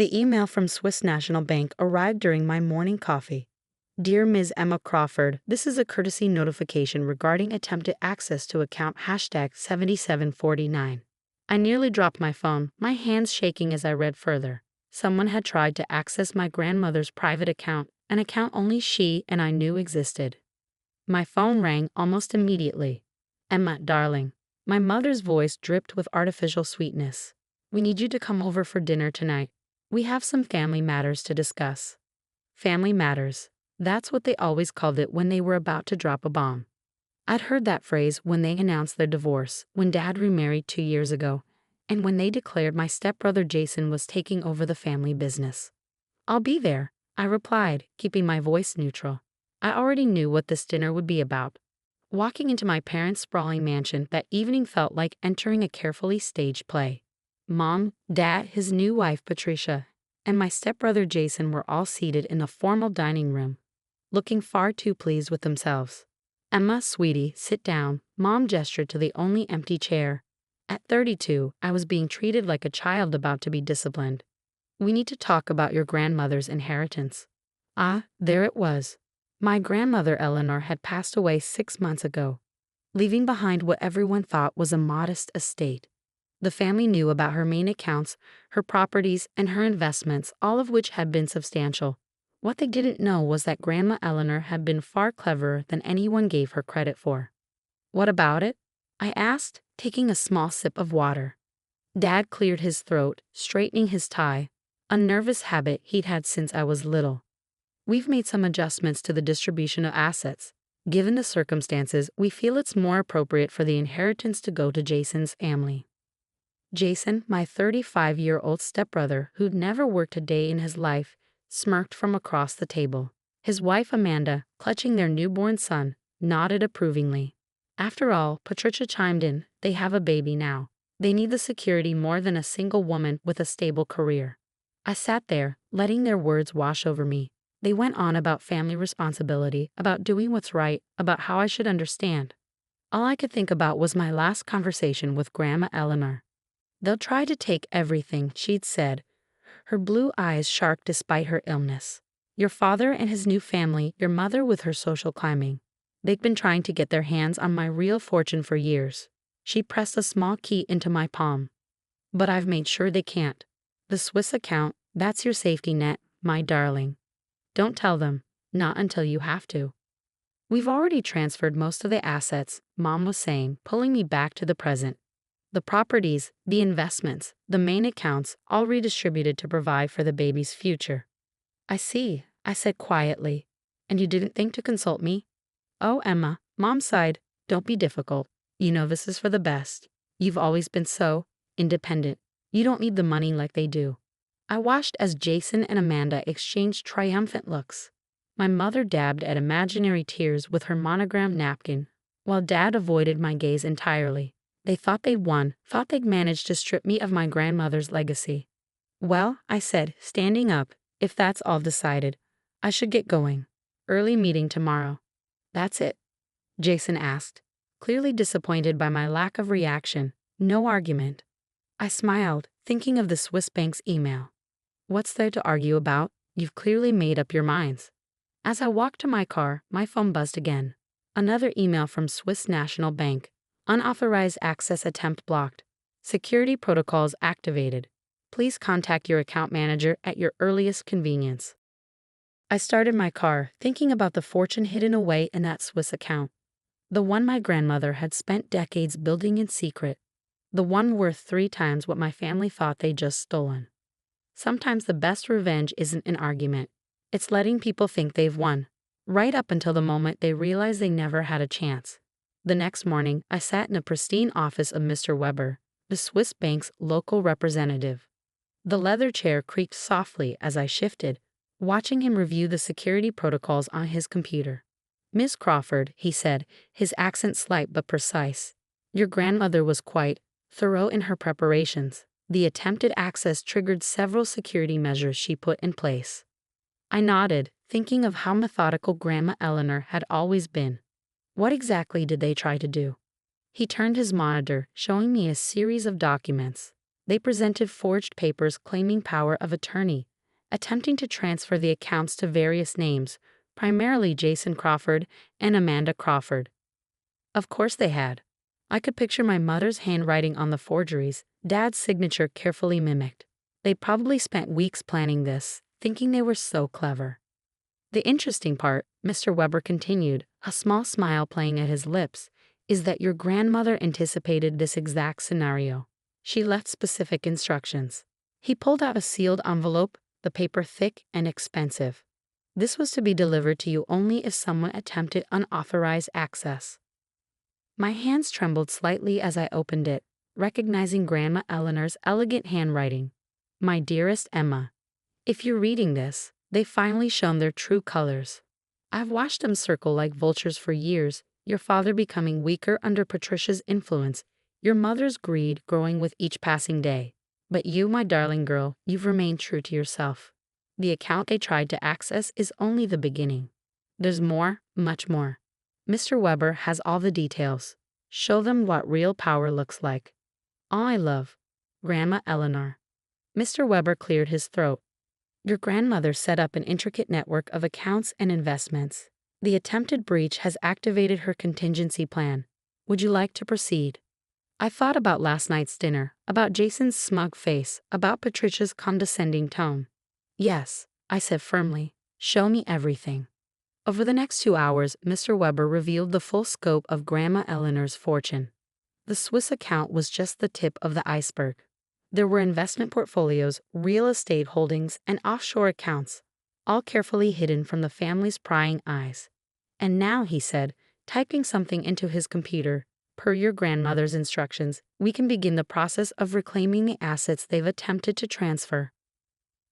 The email from Swiss National Bank arrived during my morning coffee. Dear Ms. Emma Crawford, this is a courtesy notification regarding attempted access to account #7749. I nearly dropped my phone, my hands shaking as I read further. Someone had tried to access my grandmother's private account, an account only she and I knew existed. My phone rang almost immediately. Emma, darling. My mother's voice dripped with artificial sweetness. We need you to come over for dinner tonight. We have some family matters to discuss. Family matters. That's what they always called it when they were about to drop a bomb. I'd heard that phrase when they announced their divorce, when Dad remarried 2 years ago, and when they declared my stepbrother Jason was taking over the family business. I'll be there, I replied, keeping my voice neutral. I already knew what this dinner would be about. Walking into my parents' sprawling mansion that evening felt like entering a carefully staged play. Mom, Dad, his new wife Patricia, and my stepbrother Jason were all seated in a formal dining room, looking far too pleased with themselves. Emma, sweetie, sit down, Mom gestured to the only empty chair. At 32, I was being treated like a child about to be disciplined. We need to talk about your grandmother's inheritance. Ah, there it was. My grandmother Eleanor had passed away 6 months ago, leaving behind what everyone thought was a modest estate. The family knew about her main accounts, her properties, and her investments, all of which had been substantial. What they didn't know was that Grandma Eleanor had been far cleverer than anyone gave her credit for. What about it? I asked, taking a small sip of water. Dad cleared his throat, straightening his tie, a nervous habit he'd had since I was little. We've made some adjustments to the distribution of assets. Given the circumstances, we feel it's more appropriate for the inheritance to go to Jason's family. Jason, my 35-year-old stepbrother who'd never worked a day in his life, smirked from across the table. His wife Amanda, clutching their newborn son, nodded approvingly. After all, Patricia chimed in, they have a baby now. They need the security more than a single woman with a stable career. I sat there, letting their words wash over me. They went on about family responsibility, about doing what's right, about how I should understand. All I could think about was my last conversation with Grandma Eleanor. They'll try to take everything, she'd said, her blue eyes sharp despite her illness. Your father and his new family, your mother with her social climbing. They've been trying to get their hands on my real fortune for years. She pressed a small key into my palm. But I've made sure they can't. The Swiss account, that's your safety net, my darling. Don't tell them, not until you have to. We've already transferred most of the assets, Mom was saying, pulling me back to the present. The properties, the investments, the main accounts, all redistributed to provide for the baby's future. I see, I said quietly. And you didn't think to consult me? Oh, Emma, Mom sighed, don't be difficult. You know this is for the best. You've always been so independent. You don't need the money like they do. I watched as Jason and Amanda exchanged triumphant looks. My mother dabbed at imaginary tears with her monogrammed napkin, while Dad avoided my gaze entirely. They thought they'd won, thought they'd managed to strip me of my grandmother's legacy. Well, I said, standing up, if that's all decided, I should get going. Early meeting tomorrow. That's it? Jason asked, clearly disappointed by my lack of reaction. No argument. I smiled, thinking of the Swiss bank's email. What's there to argue about? You've clearly made up your minds. As I walked to my car, my phone buzzed again. Another email from Swiss National Bank. Unauthorized access attempt blocked. Security protocols activated. Please contact your account manager at your earliest convenience. I started my car, thinking about the fortune hidden away in that Swiss account. The one my grandmother had spent decades building in secret. The one worth 3 times what my family thought they'd just stolen. Sometimes the best revenge isn't an argument. It's letting people think they've won, right up until the moment they realize they never had a chance. The next morning, I sat in a pristine office of Mr. Weber, the Swiss bank's local representative. The leather chair creaked softly as I shifted, watching him review the security protocols on his computer. Miss Crawford, he said, his accent slight but precise. Your grandmother was quite thorough in her preparations. The attempted access triggered several security measures she put in place. I nodded, thinking of how methodical Grandma Eleanor had always been. What exactly did they try to do? He turned his monitor, showing me a series of documents. They presented forged papers claiming power of attorney, attempting to transfer the accounts to various names, primarily Jason Crawford and Amanda Crawford. Of course they had. I could picture my mother's handwriting on the forgeries, Dad's signature carefully mimicked. They probably spent weeks planning this, thinking they were so clever. The interesting part, Mr. Weber continued, a small smile playing at his lips, is that your grandmother anticipated this exact scenario. She left specific instructions. He pulled out a sealed envelope, the paper thick and expensive. This was to be delivered to you only if someone attempted unauthorized access. My hands trembled slightly as I opened it, recognizing Grandma Eleanor's elegant handwriting. My dearest Emma, if you're reading this, they've finally shown their true colors. I've watched them circle like vultures for years, your father becoming weaker under Patricia's influence, your mother's greed growing with each passing day. But you, my darling girl, you've remained true to yourself. The account they tried to access is only the beginning. There's more, much more. Mr. Weber has all the details. Show them what real power looks like. All I love, Grandma Eleanor. Mr. Weber cleared his throat. Your grandmother set up an intricate network of accounts and investments. The attempted breach has activated her contingency plan. Would you like to proceed? I thought about last night's dinner, about Jason's smug face, about Patricia's condescending tone. Yes, I said firmly. Show me everything. Over the next 2 hours, Mr. Weber revealed the full scope of Grandma Eleanor's fortune. The Swiss account was just the tip of the iceberg. There were investment portfolios, real estate holdings, and offshore accounts, all carefully hidden from the family's prying eyes. And now, he said, typing something into his computer, per your grandmother's instructions, we can begin the process of reclaiming the assets they've attempted to transfer.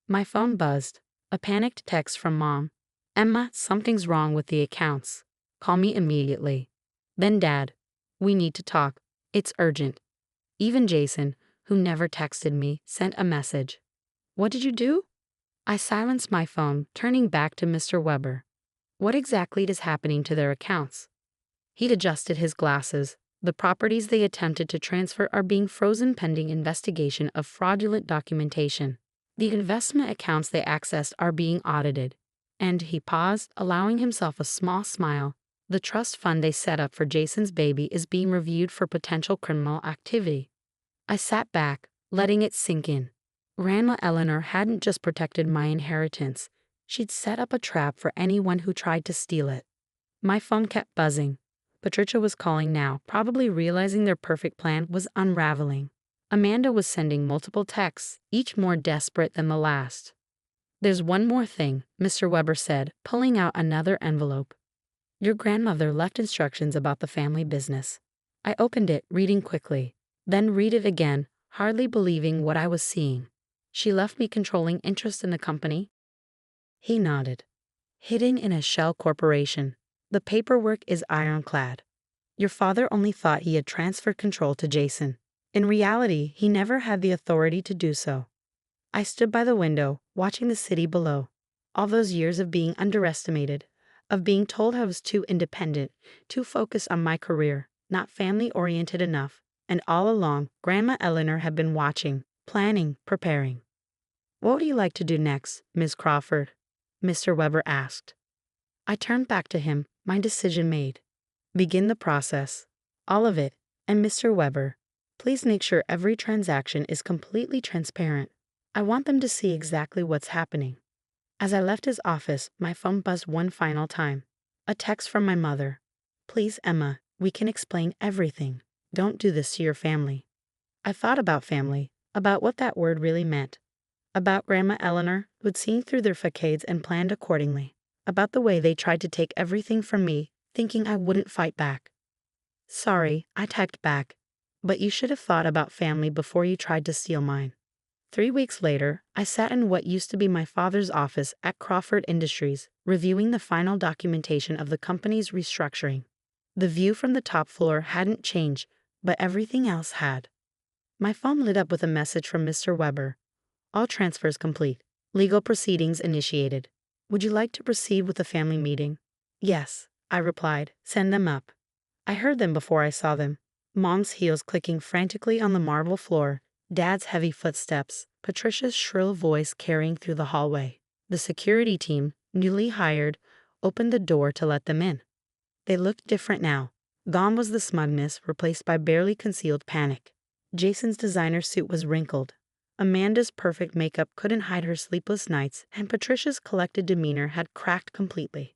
My phone buzzed. A panicked text from Mom. Emma, something's wrong with the accounts. Call me immediately. Then Dad. We need to talk. It's urgent. Even Jason, who never texted me, sent a message. What did you do? I silenced my phone, turning back to Mr. Weber. What exactly is happening to their accounts? He'd adjusted his glasses. The properties they attempted to transfer are being frozen pending investigation of fraudulent documentation. The investment accounts they accessed are being audited. And he paused, allowing himself a small smile. The trust fund they set up for Jason's baby is being reviewed for potential criminal activity. I sat back, letting it sink in. Grandma Eleanor hadn't just protected my inheritance. She'd set up a trap for anyone who tried to steal it. My phone kept buzzing. Patricia was calling now, probably realizing their perfect plan was unraveling. Amanda was sending multiple texts, each more desperate than the last. There's one more thing, Mr. Weber said, pulling out another envelope. Your grandmother left instructions about the family business. I opened it, reading quickly, then read it again, hardly believing what I was seeing. She left me controlling interest in the company. He nodded. Hidden in a shell corporation. The paperwork is ironclad. Your father only thought he had transferred control to Jason. In reality, he never had the authority to do so. I stood by the window, watching the city below. All those years of being underestimated, of being told I was too independent, too focused on my career, not family-oriented enough, and all along, Grandma Eleanor had been watching, planning, preparing. What would you like to do next, Miss Crawford? Mr. Weber asked. I turned back to him, my decision made. Begin the process. All of it. And Mr. Weber, please make sure every transaction is completely transparent. I want them to see exactly what's happening. As I left his office, my phone buzzed one final time. A text from my mother. Please, Emma, we can explain everything. Don't do this to your family. I thought about family, about what that word really meant. About Grandma Eleanor, who'd seen through their facades and planned accordingly. About the way they tried to take everything from me, thinking I wouldn't fight back. Sorry, I typed back. But you should have thought about family before you tried to steal mine. 3 weeks later, I sat in what used to be my father's office at Crawford Industries, reviewing the final documentation of the company's restructuring. The view from the top floor hadn't changed, but everything else had. My phone lit up with a message from Mr. Weber. All transfers complete. Legal proceedings initiated. Would you like to proceed with the family meeting? Yes, I replied. Send them up. I heard them before I saw them. Mom's heels clicking frantically on the marble floor, Dad's heavy footsteps, Patricia's shrill voice carrying through the hallway. The security team, newly hired, opened the door to let them in. They looked different now. Gone was the smugness, replaced by barely concealed panic. Jason's designer suit was wrinkled. Amanda's perfect makeup couldn't hide her sleepless nights, and Patricia's collected demeanor had cracked completely.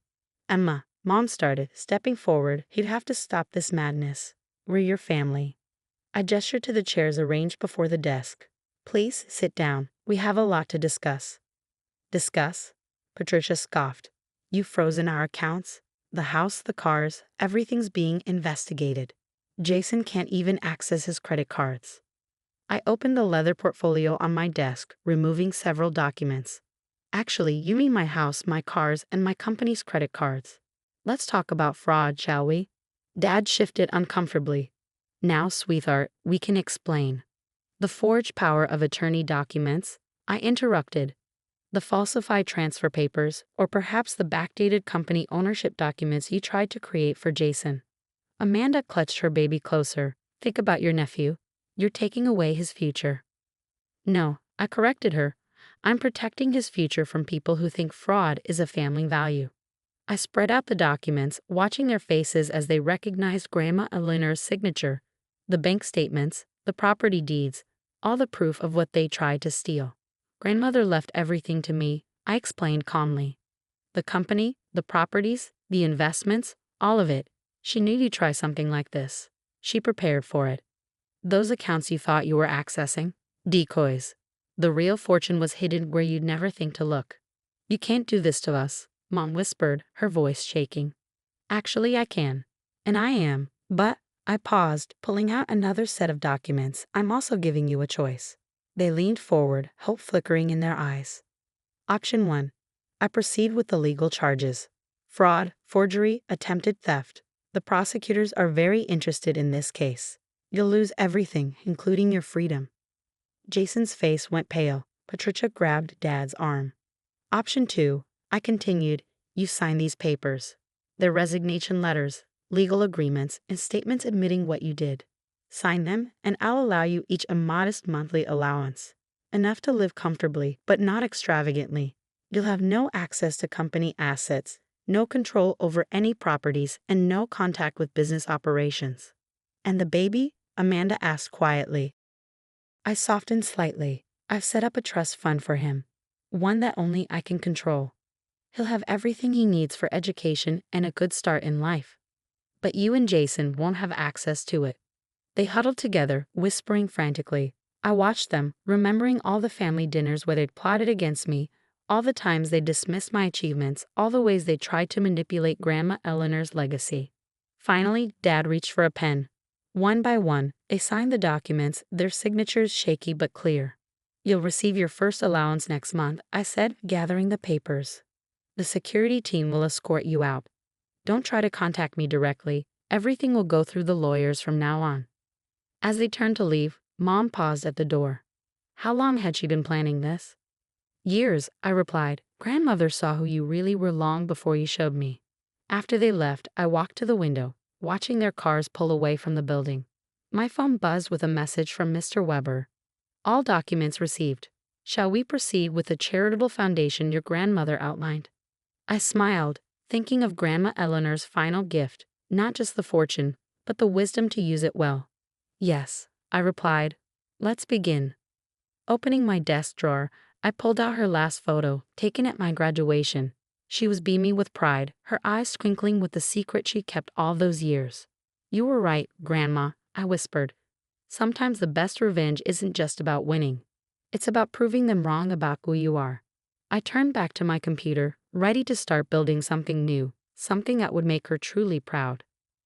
Emma, Mom started, stepping forward. You'd have to stop this madness. We're your family. I gestured to the chairs arranged before the desk. Please sit down. We have a lot to discuss. Discuss? Patricia scoffed. You've frozen our accounts. The house, the cars, everything's being investigated. Jason can't even access his credit cards. I opened the leather portfolio on my desk, removing several documents. Actually, you mean my house, my cars, and my company's credit cards. Let's talk about fraud, shall we? Dad shifted uncomfortably. Now, sweetheart, we can explain. The forged power of attorney documents, I interrupted. The falsified transfer papers, or perhaps the backdated company ownership documents you tried to create for Jason. Amanda clutched her baby closer. Think about your nephew. You're taking away his future. No, I corrected her. I'm protecting his future from people who think fraud is a family value. I spread out the documents, watching their faces as they recognized Grandma Eleanor's signature, the bank statements, the property deeds, all the proof of what they tried to steal. Grandmother left everything to me, I explained calmly. The company, the properties, the investments, all of it. She knew you'd try something like this. She prepared for it. Those accounts you thought you were accessing? Decoys. The real fortune was hidden where you'd never think to look. You can't do this to us, Mom whispered, her voice shaking. Actually, I can. And I am. But, I paused, pulling out another set of documents. I'm also giving you a choice. They leaned forward, hope flickering in their eyes. Option 1. I proceed with the legal charges. Fraud, forgery, attempted theft. The prosecutors are very interested in this case. You'll lose everything, including your freedom. Jason's face went pale. Patricia grabbed Dad's arm. Option 2. I continued. You sign these papers. They're resignation letters, legal agreements, and statements admitting what you did. Sign them, and I'll allow you each a modest monthly allowance. Enough to live comfortably, but not extravagantly. You'll have no access to company assets, no control over any properties, and no contact with business operations. And the baby? Amanda asked quietly. I softened slightly. I've set up a trust fund for him, one that only I can control. He'll have everything he needs for education and a good start in life. But you and Jason won't have access to it. They huddled together, whispering frantically. I watched them, remembering all the family dinners where they'd plotted against me, all the times they dismissed my achievements, all the ways they tried to manipulate Grandma Eleanor's legacy. Finally, Dad reached for a pen. One by one, they signed the documents, their signatures shaky but clear. You'll receive your first allowance next month, I said, gathering the papers. The security team will escort you out. Don't try to contact me directly. Everything will go through the lawyers from now on. As they turned to leave, Mom paused at the door. How long had she been planning this? Years, I replied. Grandmother saw who you really were long before you showed me. After they left, I walked to the window, watching their cars pull away from the building. My phone buzzed with a message from Mr. Weber. All documents received. Shall we proceed with the charitable foundation your grandmother outlined? I smiled, thinking of Grandma Eleanor's final gift, not just the fortune, but the wisdom to use it well. Yes, I replied. Let's begin. Opening my desk drawer, I pulled out her last photo, taken at my graduation. She was beaming with pride, her eyes twinkling with the secret she kept all those years. You were right, Grandma, I whispered. Sometimes the best revenge isn't just about winning. It's about proving them wrong about who you are. I turned back to my computer, ready to start building something new, something that would make her truly proud.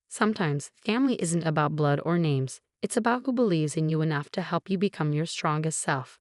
Sometimes, family isn't about blood or names. It's about who believes in you enough to help you become your strongest self.